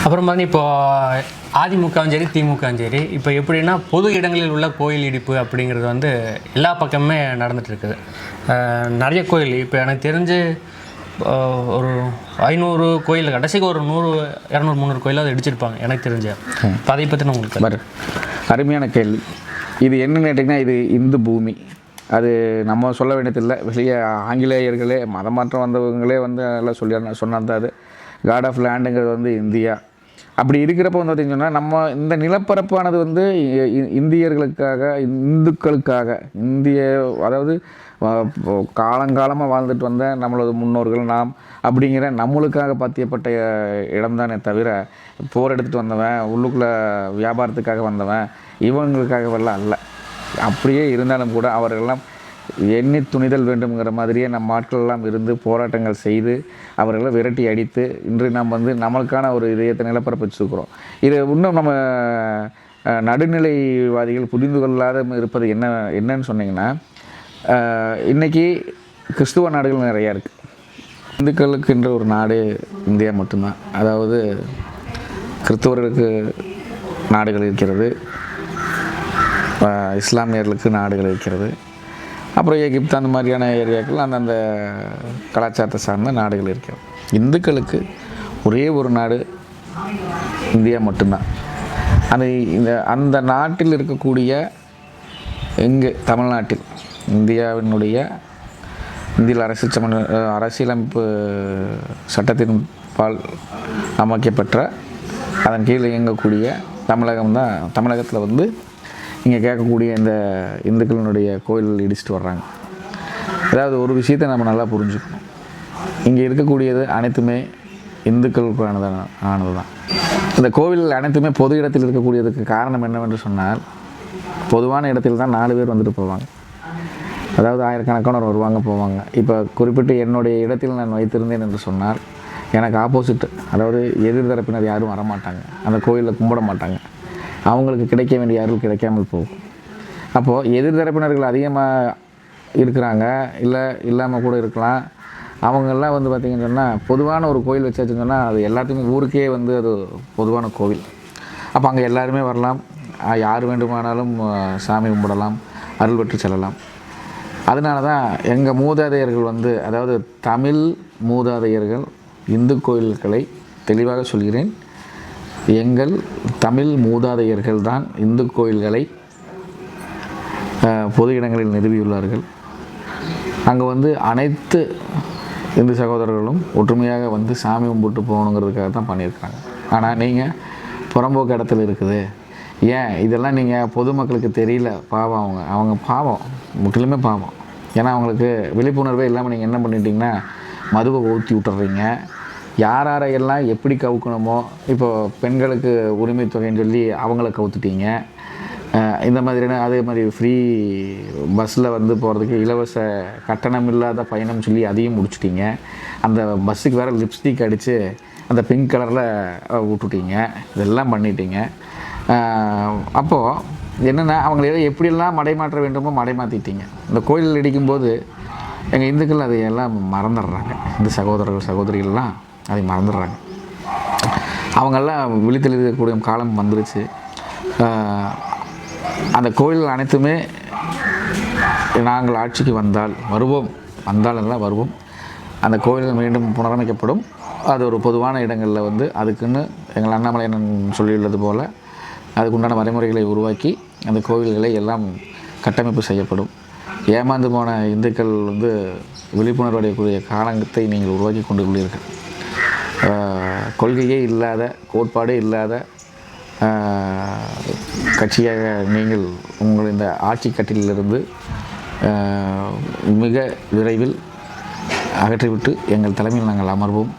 அப்புறம் வந்து இப்போது அதிமுகவும் சரி திமுகவும் சரி இப்போ எப்படின்னா பொது இடங்களில் உள்ள கோயில் இடிப்பு அப்படிங்கிறது வந்து எல்லா பக்கமுமே நடந்துகிட்ருக்குது. நிறைய கோயில் இப்போ எனக்கு தெரிஞ்சு ஒரு 500 கோயில் கடைசிக்கு ஒரு 100 200 300 கோயிலாவது இடிச்சிருப்பாங்க எனக்கு தெரிஞ்ச. இப்போ அதை பற்றின உங்களுக்கு அருமையான கேள்வி. இது என்னன்னு கேட்டிங்கன்னா, இது இந்து பூமி. அது நம்ம சொல்ல வேண்டியதில்லை. வெளியே ஆங்கிலேயர்களே மதம் மாற்றம் வந்தவங்களே வந்து எல்லாம் சொன்னார் அது காட் ஆஃப் லேண்டுங்கிறது வந்து இந்தியா. அப்படி இருக்கிறப்ப வந்து பார்த்திங்கன்னா, நம்ம இந்த நிலப்பரப்பானது வந்து இந்தியர்களுக்காக இந்துக்களுக்காக அதாவது காலங்காலமாக வாழ்ந்துட்டு வந்த நம்மளது முன்னோர்கள் நாம் அப்படிங்கிற நம்மளுக்காக பாத்தியப்பட்ட இடம்தானே தவிர போர் எடுத்துகிட்டு வந்தவன் உள்ளுக்குள்ளே வியாபாரத்துக்காக வந்தவன் இவங்களுக்காகவெல்லாம் அல்ல. அப்படியே இருந்தாலும் கூட அவர்களெல்லாம் எண்ணி துணிதல் வேண்டும்ங்கிற மாதிரியே நம்ம ஆட்களெல்லாம் இருந்து போராட்டங்கள் செய்து அவர்களை விரட்டி அடித்து இன்று நாம் வந்து நம்மளுக்கான ஒரு இதயத்தை நிலப்பரப்பு வச்சுருக்கிறோம். இது இன்னும் நம்ம நடுநிலைவாதிகள் புரிந்து கொள்ளாத இருப்பது என்னன்னு சொன்னிங்கன்னா, இன்றைக்கி கிறிஸ்துவ நாடுகள் நிறையா இருக்குது. இந்துக்களுக்கு என்ற ஒரு நாடு இந்தியா மட்டும்தான். அதாவது கிறிஸ்தவர்களுக்கு நாடுகள் இருக்கிறது, இஸ்லாமியர்களுக்கு நாடுகள் இருக்கிறது, அப்புறம் எகிப்து அந்த மாதிரியான ஏரியாக்கள் அந்தந்த கலாச்சாரத்தை சார்ந்த நாடுகள் இருக்கிறது. இந்துக்களுக்கு ஒரே ஒரு நாடு இந்தியா மட்டும்தான். அந்த நாட்டில் இருக்கக்கூடிய இங்கு தமிழ்நாட்டில் இந்தியாவினுடைய இந்திய அரசியலமைப்பு சட்டத்தின் பால் அமைக்கப்பெற்ற அதன் கீழ் இயங்கக்கூடிய தமிழகத்தில் வந்து இங்கே கேட்கக்கூடிய இந்த இந்துக்களினுடைய கோயில்கள் இடிச்சிட்டு வர்றாங்க. அதாவது ஒரு விஷயத்தை நம்ம நல்லா புரிஞ்சுக்கணும். இங்கே இருக்கக்கூடியது அனைத்துமே இந்துக்களுக்கு ஆனது தான். இந்த கோவில் அனைத்துமே பொது இடத்தில் இருக்கக்கூடியதுக்கு காரணம் என்னவென்று சொன்னால், பொதுவான இடத்தில் தான் 4 பேர் வந்துட்டு போவாங்க. அதாவது ஆயிரக்கணக்கானவர் வருவாங்க போவாங்க. இப்போ குறிப்பிட்டு என்னுடைய இடத்தில் நான் வைத்திருந்தேன் என்று சொன்னால், எனக்கு ஆப்போசிட், அதாவது எதிர்தரப்பினர் யாரும் வரமாட்டாங்க, அந்த கோயிலில் கும்பிட மாட்டாங்க. அவங்களுக்கு கிடைக்க வேண்டிய அருள் கிடைக்காமல் போகும். அப்போது எதிர்தரப்பினர்கள் அதிகமாக இருக்கிறாங்க, இல்லாமல் கூட இருக்கலாம். அவங்கெல்லாம் வந்து பார்த்திங்கன்னு சொன்னால் பொதுவான ஒரு கோயில் வச்சாச்சுன்னு சொன்னால் அது எல்லாத்துக்கும் ஊருக்கே வந்து அது பொதுவான கோவில். அப்போ அங்கே எல்லாருமே வரலாம், யார் வேண்டுமானாலும் சாமி கும்பிடலாம், அருள் பெற்று செல்லலாம். அதனால தான் எங்கள் மூதாதையர்கள் வந்து, அதாவது தமிழ் மூதாதையர்கள் இந்து கோயில்களை தெளிவாக சொல்கிறேன், எங்கள் தமிழ் மூதாதையர்கள் தான் இந்து கோயில்களை பொது இடங்களில் நிறுவியுள்ளார்கள். அங்கே வந்து அனைத்து இந்து சகோதரர்களும் ஒற்றுமையாக வந்து சாமி கும்பிட்டு போகணுங்கிறதுக்காக தான் பண்ணியிருக்காங்க. ஆனால் நீங்கள் புறம்போக்கு இடத்துல இருக்குது, ஏன் இதெல்லாம் நீங்கள் பொதுமக்களுக்கு தெரியல, பாவம் அவங்க பாவம், முற்றிலுமே பாவம். ஏன்னா அவங்களுக்கு விழிப்புணர்வே இல்லாமல் நீங்கள் என்ன பண்ணிட்டீங்கன்னா மதுவை ஊற்றி விட்டுறீங்க. யாரெல்லாம் எப்படி கவுக்கணுமோ, இப்போது பெண்களுக்கு உரிமை தொகைன்னு சொல்லி அவங்கள கவுத்துட்டீங்க. இந்த மாதிரியான அதே மாதிரி ஃப்ரீ பஸ்ஸில் வந்து போகிறதுக்கு இலவச கட்டணம் இல்லாத பயணம் சொல்லி அதையும் முடிச்சிட்டிங்க. அந்த பஸ்ஸுக்கு வேறு லிப்ஸ்டிக் அடித்து அந்த பிங்க் கலரில் விட்டுட்டீங்க. இதெல்லாம் பண்ணிட்டீங்க. அப்போது என்னென்னா அவங்கள எப்படியெல்லாம் மடைமாற்ற வேண்டுமோ மடைமாற்றிட்டீங்க. இந்த கோயில் இடிக்கும்போது எங்கள் இந்துக்கள் அதையெல்லாம் மறந்துடுறாங்க. இந்த சகோதரிகள்லாம் அதை மறந்துடுறாங்க. அவங்கெல்லாம் விழித்தெழுதக்கூடிய காலம் வந்துருச்சு. அந்த கோயில்கள் அனைத்துமே நாங்கள் ஆட்சிக்கு வந்தாலெல்லாம் வருவோம். அந்த கோயில்கள் மீண்டும் புனரமைக்கப்படும். அது ஒரு பொதுவான இடங்களில் வந்து அதுக்குன்னு எங்கள் அண்ணாமலையன் சொல்லியுள்ளது போல் அதுக்குண்டான வரைமுறைகளை உருவாக்கி அந்த கோவில்களை எல்லாம் கட்டமைப்பு செய்யப்படும். ஏமாந்து போன இந்துக்கள் வந்து விழிப்புணர்வு அடையக்கூடிய காலத்தை நீங்கள் உருவாக்கி கொண்டுள்ளீர்கள். கொள்கையே இல்லாத, கோட்பாடே இல்லாத கட்சியாக நீங்கள் உங்கள் இந்த ஆட்சி கட்டிலிருந்து மிக விரைவில் அகற்றிவிட்டு எங்கள் தலைமையில் நாங்கள் அமர்வோம்.